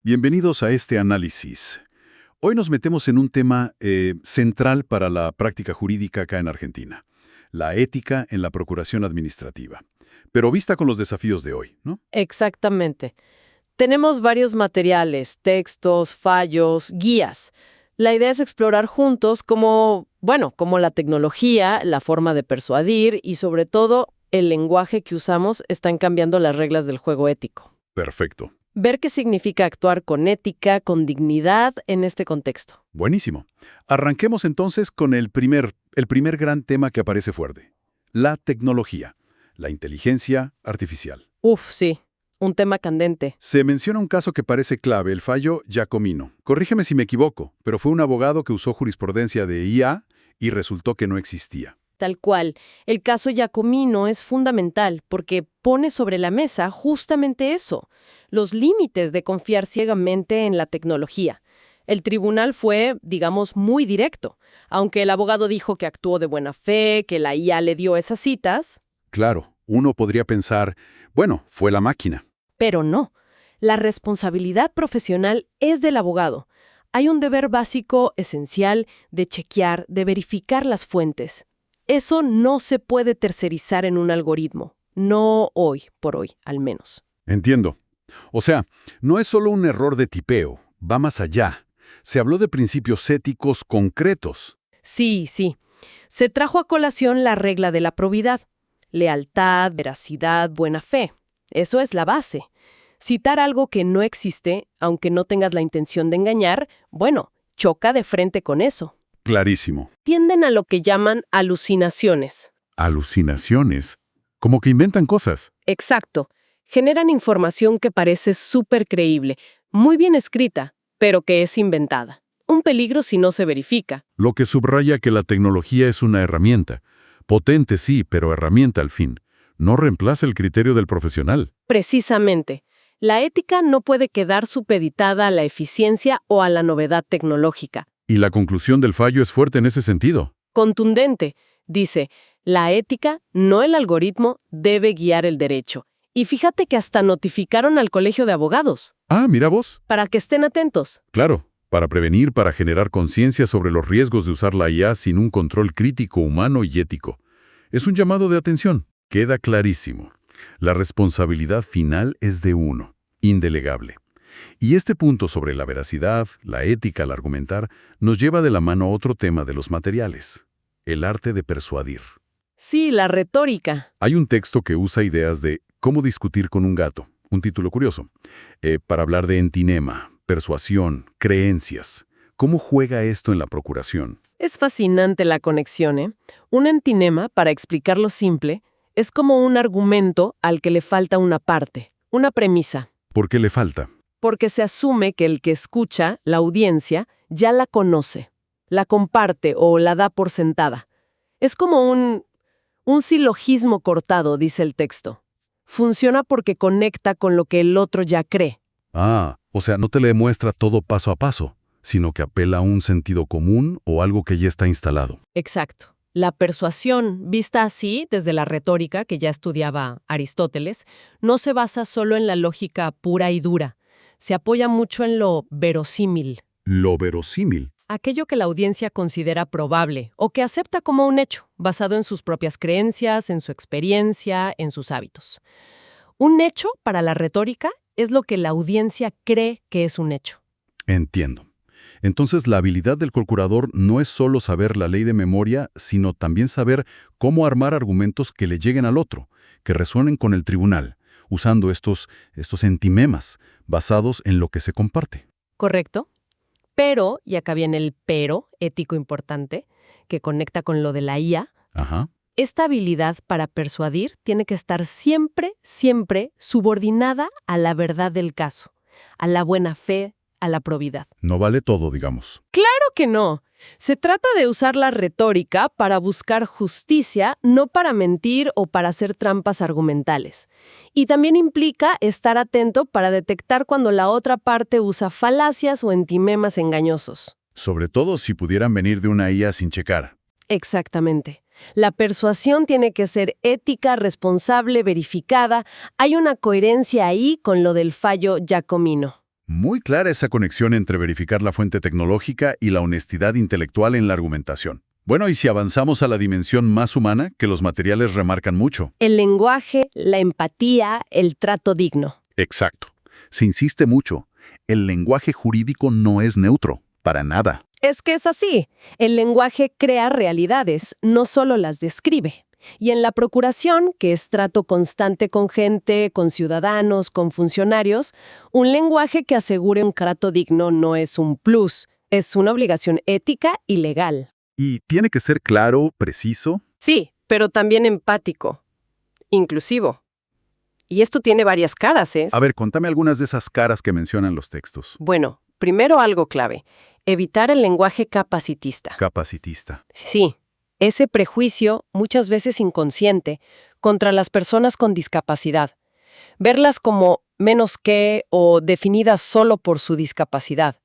Bienvenidos a este análisis. Hoy nos metemos en un tema central para la práctica jurídica acá en Argentina, la ética en la procuración administrativa, pero vista con los desafíos de hoy, ¿no? Exactamente. Tenemos varios materiales, textos, fallos, guías. La idea es explorar juntos cómo la tecnología, la forma de persuadir y sobre todo el lenguaje que usamos están cambiando las reglas del juego ético. Perfecto. Ver qué significa actuar con ética, con dignidad en este contexto. Buenísimo. Arranquemos entonces con el primer gran tema que aparece fuerte, la tecnología, la inteligencia artificial. Sí, un tema candente. Se menciona un caso que parece clave, el fallo Giacomino. Corrígeme si me equivoco, pero fue un abogado que usó jurisprudencia de IA y resultó que no existía. Tal cual. El caso Giacomino es fundamental porque pone sobre la mesa justamente eso, los límites de confiar ciegamente en la tecnología. El tribunal fue, digamos, muy directo. Aunque el abogado dijo que actuó de buena fe, que la IA le dio esas citas. Claro, uno podría pensar, bueno, fue la máquina. Pero no. La responsabilidad profesional es del abogado. Hay un deber básico, esencial, de chequear, de verificar las fuentes. Eso no se puede tercerizar en un algoritmo. No hoy, por hoy, al menos. Entiendo. O sea, no es solo un error de tipeo, va más allá. Se habló de principios éticos concretos. Sí. Se trajo a colación la regla de la probidad. Lealtad, veracidad, buena fe. Eso es la base. Citar algo que no existe, aunque no tengas la intención de engañar, choca de frente con eso. Clarísimo. Tienden a lo que llaman alucinaciones. ¿Alucinaciones? Como que inventan cosas. Exacto. Generan información que parece súper creíble, muy bien escrita, pero que es inventada. Un peligro si no se verifica. Lo que subraya que la tecnología es una herramienta. Potente sí, pero herramienta al fin. No reemplaza el criterio del profesional. Precisamente. La ética no puede quedar supeditada a la eficiencia o a la novedad tecnológica. Y la conclusión del fallo es fuerte en ese sentido. Contundente. Dice, la ética, no el algoritmo, debe guiar el derecho. Y fíjate que hasta notificaron al Colegio de Abogados. Ah, mira vos. Para que estén atentos. Claro, para prevenir, para generar conciencia sobre los riesgos de usar la IA sin un control crítico, humano y ético. Es un llamado de atención. Queda clarísimo. La responsabilidad final es de uno, indelegable. Y este punto sobre la veracidad, la ética al argumentar, nos lleva de la mano a otro tema de los materiales, el arte de persuadir. Sí, la retórica. Hay un texto que usa ideas de cómo discutir con un gato, un título curioso, para hablar de entinema, persuasión, creencias. ¿Cómo juega esto en la procuración? Es fascinante la conexión, ¿eh? Un entinema, para explicarlo simple, es como un argumento al que le falta una parte, una premisa. ¿Por qué le falta? Porque se asume que el que escucha, la audiencia, ya la conoce, la comparte o la da por sentada. Es como un silogismo cortado, dice el texto. Funciona porque conecta con lo que el otro ya cree. Ah, o sea, no te le demuestra todo paso a paso, sino que apela a un sentido común o algo que ya está instalado. Exacto. La persuasión, vista así, desde la retórica que ya estudiaba Aristóteles, no se basa solo en la lógica pura y dura. Se apoya mucho en lo verosímil. Lo verosímil. Aquello que la audiencia considera probable o que acepta como un hecho, basado en sus propias creencias, en su experiencia, en sus hábitos. Un hecho, para la retórica, es lo que la audiencia cree que es un hecho. Entiendo. Entonces, la habilidad del procurador no es solo saber la ley de memoria, sino también saber cómo armar argumentos que le lleguen al otro, que resuenen con el tribunal, usando estos entimemas basados en lo que se comparte. ¿Correcto? Pero, y acá viene el pero ético importante, que conecta con lo de la IA, Ajá. esta habilidad para persuadir tiene que estar siempre subordinada a la verdad del caso, a la buena fe, a la probidad. No vale todo, digamos. ¡Claro que no! Se trata de usar la retórica para buscar justicia, no para mentir o para hacer trampas argumentales. Y también implica estar atento para detectar cuando la otra parte usa falacias o entimemas engañosos. Sobre todo si pudieran venir de una IA sin checar. Exactamente. La persuasión tiene que ser ética, responsable, verificada. Hay una coherencia ahí con lo del fallo Giacomino. Muy clara esa conexión entre verificar la fuente tecnológica y la honestidad intelectual en la argumentación. Bueno, y si avanzamos a la dimensión más humana, que los materiales remarcan mucho. El lenguaje, la empatía, el trato digno. Exacto. Se insiste mucho. El lenguaje jurídico no es neutro, para nada. Es que es así. El lenguaje crea realidades, no solo las describe. Y en la procuración, que es trato constante con gente, con ciudadanos, con funcionarios, un lenguaje que asegure un trato digno no es un plus, es una obligación ética y legal. Y tiene que ser claro, preciso. Sí, pero también empático, inclusivo. Y esto tiene varias caras, ¿eh? A ver, contame algunas de esas caras que mencionan los textos. Bueno, primero algo clave, evitar el lenguaje capacitista. Capacitista. Sí, ese prejuicio, muchas veces inconsciente, contra las personas con discapacidad. Verlas como menos que o definidas solo por su discapacidad.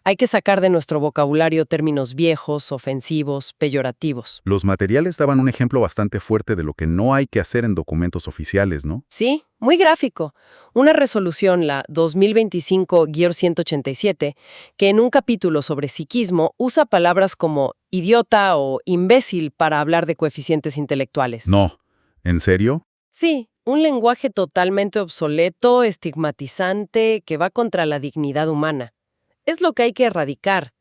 Hay que sacar de nuestro vocabulario términos viejos, ofensivos, peyorativos. Los materiales daban un ejemplo bastante fuerte de lo que no hay que hacer en documentos oficiales, ¿no? Sí, muy gráfico. Una resolución, la 2025-187, que en un capítulo sobre psiquismo usa palabras como idiota o imbécil para hablar de coeficientes intelectuales. No. ¿En serio? Sí, un lenguaje totalmente obsoleto, estigmatizante, que va contra la dignidad humana. Es lo que hay que erradicar.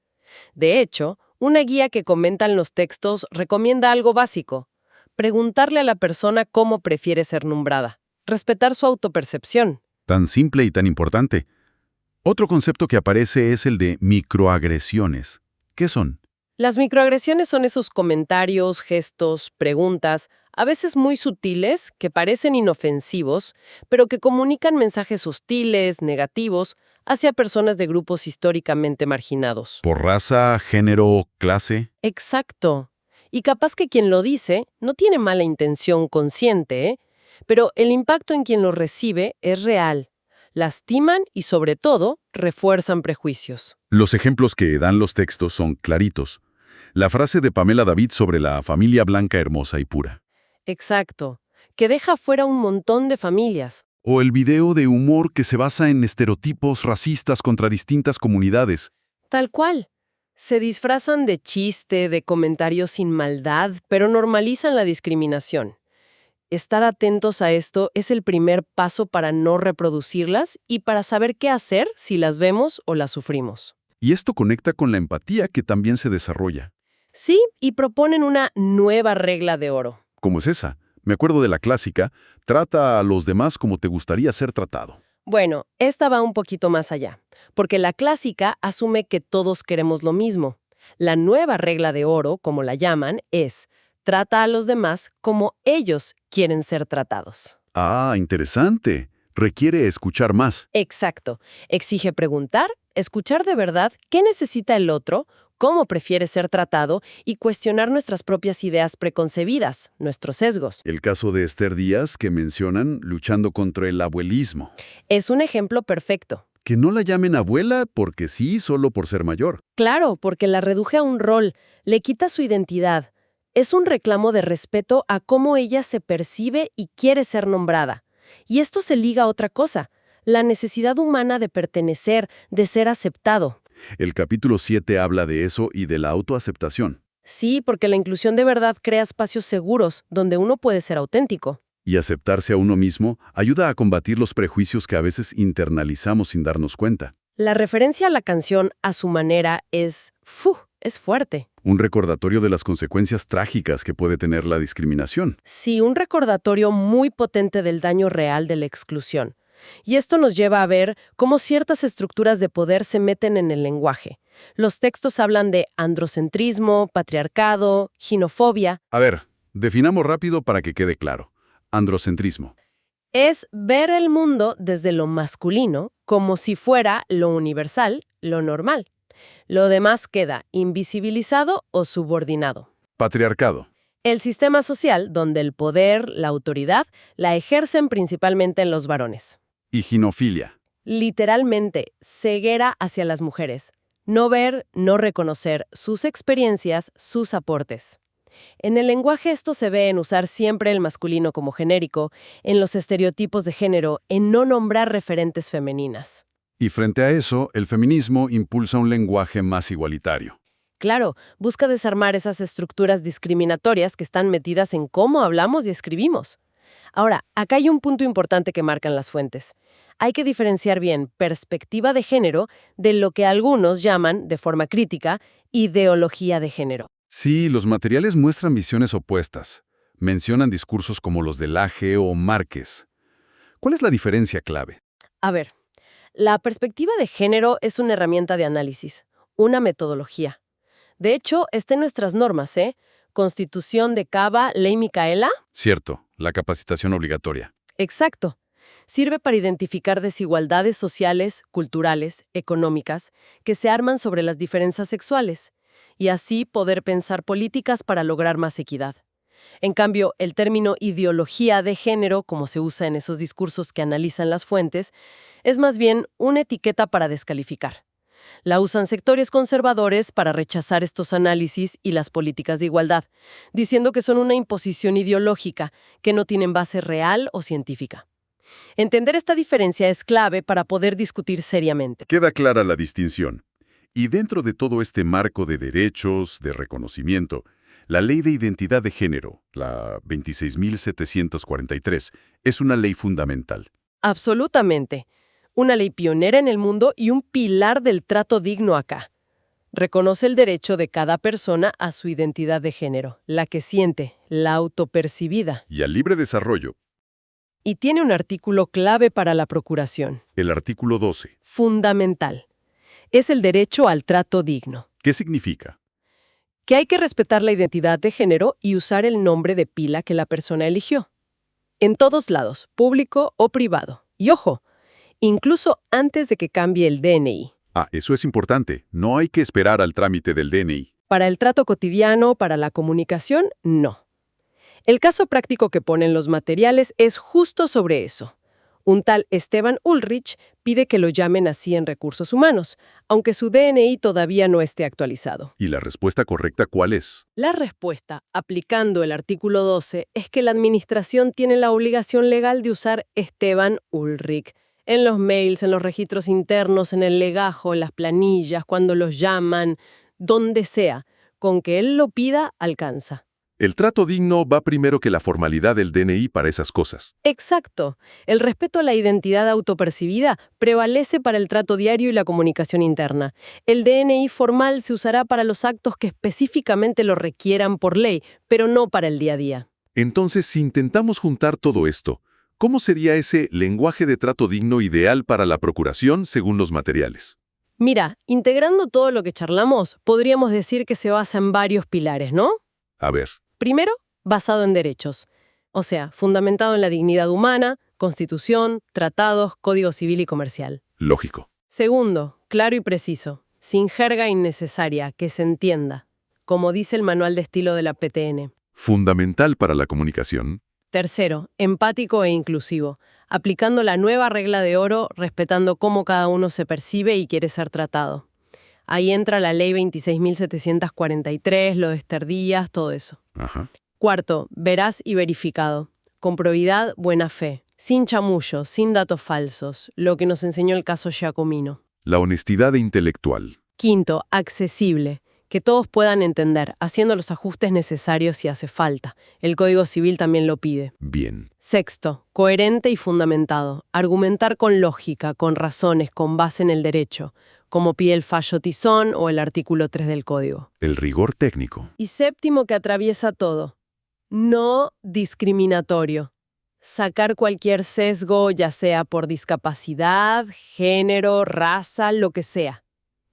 De hecho, una guía que comentan los textos recomienda algo básico: preguntarle a la persona cómo prefiere ser nombrada, respetar su autopercepción. Tan simple y tan importante. Otro concepto que aparece es el de microagresiones. ¿Qué son? Las microagresiones son esos comentarios, gestos, preguntas, a veces muy sutiles, que parecen inofensivos, pero que comunican mensajes hostiles, negativos, hacia personas de grupos históricamente marginados. ¿Por raza, género, clase? Exacto. Y capaz que quien lo dice no tiene mala intención consciente, ¿eh? Pero el impacto en quien lo recibe es real. Lastiman y, sobre todo, refuerzan prejuicios. Los ejemplos que dan los textos son claritos. La frase de Pamela David sobre la familia blanca hermosa y pura. Exacto. Que deja fuera un montón de familias. O el video de humor que se basa en estereotipos racistas contra distintas comunidades. Tal cual. Se disfrazan de chiste, de comentarios sin maldad, pero normalizan la discriminación. Estar atentos a esto es el primer paso para no reproducirlas y para saber qué hacer si las vemos o las sufrimos. Y esto conecta con la empatía que también se desarrolla. Sí, y proponen una nueva regla de oro. ¿Cómo es esa? Me acuerdo de la clásica, trata a los demás como te gustaría ser tratado. Bueno, esta va un poquito más allá, porque la clásica asume que todos queremos lo mismo. La nueva regla de oro, como la llaman, es: trata a los demás como ellos quieren ser tratados. Ah, interesante. Requiere escuchar más. Exacto. Exige preguntar, escuchar de verdad qué necesita el otro, cómo prefiere ser tratado y cuestionar nuestras propias ideas preconcebidas, nuestros sesgos. El caso de Esther Díaz que mencionan luchando contra el abuelismo. Es un ejemplo perfecto. Que no la llamen abuela porque sí, solo por ser mayor. Claro, porque la reduje a un rol, le quita su identidad. Es un reclamo de respeto a cómo ella se percibe y quiere ser nombrada. Y esto se liga a otra cosa: la necesidad humana de pertenecer, de ser aceptado. El capítulo 7 habla de eso y de la autoaceptación. Sí, porque la inclusión de verdad crea espacios seguros donde uno puede ser auténtico. Y aceptarse a uno mismo ayuda a combatir los prejuicios que a veces internalizamos sin darnos cuenta. La referencia a la canción A su manera es fuerte. Un recordatorio de las consecuencias trágicas que puede tener la discriminación. Sí, un recordatorio muy potente del daño real de la exclusión. Y esto nos lleva a ver cómo ciertas estructuras de poder se meten en el lenguaje. Los textos hablan de androcentrismo, patriarcado, ginofobia. A ver, definamos rápido para que quede claro. Androcentrismo. Es ver el mundo desde lo masculino como si fuera lo universal, lo normal. Lo demás queda invisibilizado o subordinado. Patriarcado. El sistema social donde el poder, la autoridad, la ejercen principalmente en los varones. Y ginofilia. Literalmente, ceguera hacia las mujeres. No ver, no reconocer sus experiencias, sus aportes. En el lenguaje esto se ve en usar siempre el masculino como genérico, en los estereotipos de género, en no nombrar referentes femeninas. Y frente a eso, el feminismo impulsa un lenguaje más igualitario. Claro, busca desarmar esas estructuras discriminatorias que están metidas en cómo hablamos y escribimos. Ahora, acá hay un punto importante que marcan las fuentes. Hay que diferenciar bien perspectiva de género de lo que algunos llaman, de forma crítica, ideología de género. Sí, los materiales muestran visiones opuestas. Mencionan discursos como los de Laje o Márquez. ¿Cuál es la diferencia clave? A ver, la perspectiva de género es una herramienta de análisis, una metodología. De hecho, está en nuestras normas, ¿eh? Constitución de Cava, Ley Micaela. Cierto, la capacitación obligatoria. Exacto. Sirve para identificar desigualdades sociales, culturales, económicas, que se arman sobre las diferencias sexuales, y así poder pensar políticas para lograr más equidad. En cambio, el término ideología de género, como se usa en esos discursos que analizan las fuentes, es más bien una etiqueta para descalificar. La usan sectores conservadores para rechazar estos análisis y las políticas de igualdad, diciendo que son una imposición ideológica, que no tienen base real o científica. Entender esta diferencia es clave para poder discutir seriamente. Queda clara la distinción. Y dentro de todo este marco de derechos, de reconocimiento, la Ley de Identidad de Género, la 26.743, es una ley fundamental. Absolutamente. Una ley pionera en el mundo y un pilar del trato digno acá. Reconoce el derecho de cada persona a su identidad de género, la que siente, la autopercibida. Y al libre desarrollo, Y tiene un artículo clave para la procuración. el artículo 12. Fundamental. Es el derecho al trato digno. ¿Qué significa? Que hay que respetar la identidad de género y usar el nombre de pila que la persona eligió. En todos lados, público o privado. Y ojo, incluso antes de que cambie el DNI. Ah, eso es importante. No hay que esperar al trámite del DNI. Para el trato cotidiano, para la comunicación, no. El caso práctico que ponen los materiales es justo sobre eso. Un tal Esteban Ulrich pide que lo llamen así en Recursos Humanos, aunque su DNI todavía no esté actualizado. ¿Y la respuesta correcta cuál es? La respuesta, aplicando el artículo 12, es que la administración tiene la obligación legal de usar Esteban Ulrich en los mails, en los registros internos, en el legajo, en las planillas, cuando los llaman, donde sea. Con que él lo pida, alcanza. El trato digno va primero que la formalidad del DNI para esas cosas. Exacto. El respeto a la identidad autopercibida prevalece para el trato diario y la comunicación interna. El DNI formal se usará para los actos que específicamente lo requieran por ley, pero no para el día a día. Entonces, si intentamos juntar todo esto, ¿cómo sería ese lenguaje de trato digno ideal para la procuración según los materiales? Mira, integrando todo lo que charlamos, podríamos decir que se basa en varios pilares, ¿no? A ver, Primero, basado en derechos. O sea, fundamentado en la dignidad humana, constitución, tratados, código civil y comercial. lógico. Segundo, claro y preciso, sin jerga innecesaria, que se entienda, como dice el manual de estilo de la PTN. Fundamental para la comunicación. Tercero, empático e inclusivo, aplicando la nueva regla de oro, respetando cómo cada uno se percibe y quiere ser tratado. Ahí entra la ley 26.743, lo de Esther Díaz, todo eso. Ajá. Cuarto, veraz y verificado, con probidad, buena fe, sin chamullo, sin datos falsos, lo que nos enseñó el caso Giacomino. La honestidad intelectual. Quinto, accesible, que todos puedan entender, haciendo los ajustes necesarios si hace falta. El Código Civil también lo pide. Bien. Sexto, coherente y fundamentado, argumentar con lógica, con razones, con base en el derecho, como pide el fallo Tizón o el artículo 3 del Código. El rigor técnico. Y séptimo, que atraviesa todo. No discriminatorio. Sacar cualquier sesgo, ya sea por discapacidad, género, raza, lo que sea.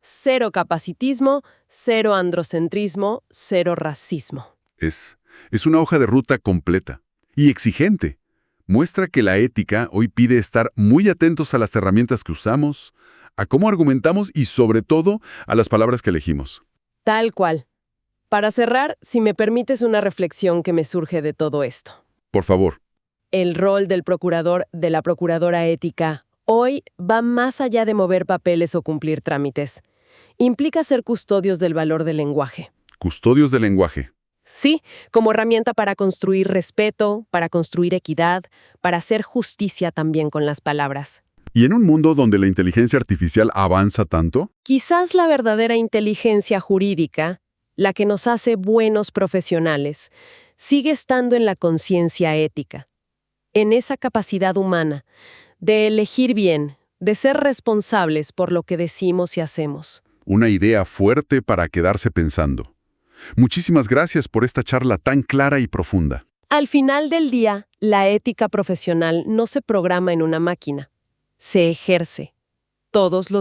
Cero capacitismo, cero androcentrismo, cero racismo. Es una hoja de ruta completa y exigente. Muestra que la ética hoy pide estar muy atentos a las herramientas que usamos, a cómo argumentamos y, sobre todo, a las palabras que elegimos. Tal cual. Para cerrar, si me permites una reflexión que me surge de todo esto. Por favor. El rol del procurador, de la procuradora ética, hoy va más allá de mover papeles o cumplir trámites. Implica ser custodios del valor del lenguaje. Custodios del lenguaje. Sí, como herramienta para construir respeto, para construir equidad, para hacer justicia también con las palabras. ¿Y en un mundo donde la inteligencia artificial avanza tanto? Quizás la verdadera inteligencia jurídica, la que nos hace buenos profesionales, sigue estando en la conciencia ética, en esa capacidad humana de elegir bien, de ser responsables por lo que decimos y hacemos. Una idea fuerte para quedarse pensando. Muchísimas gracias por esta charla tan clara y profunda. Al final del día, la ética profesional no se programa en una máquina, se ejerce todos los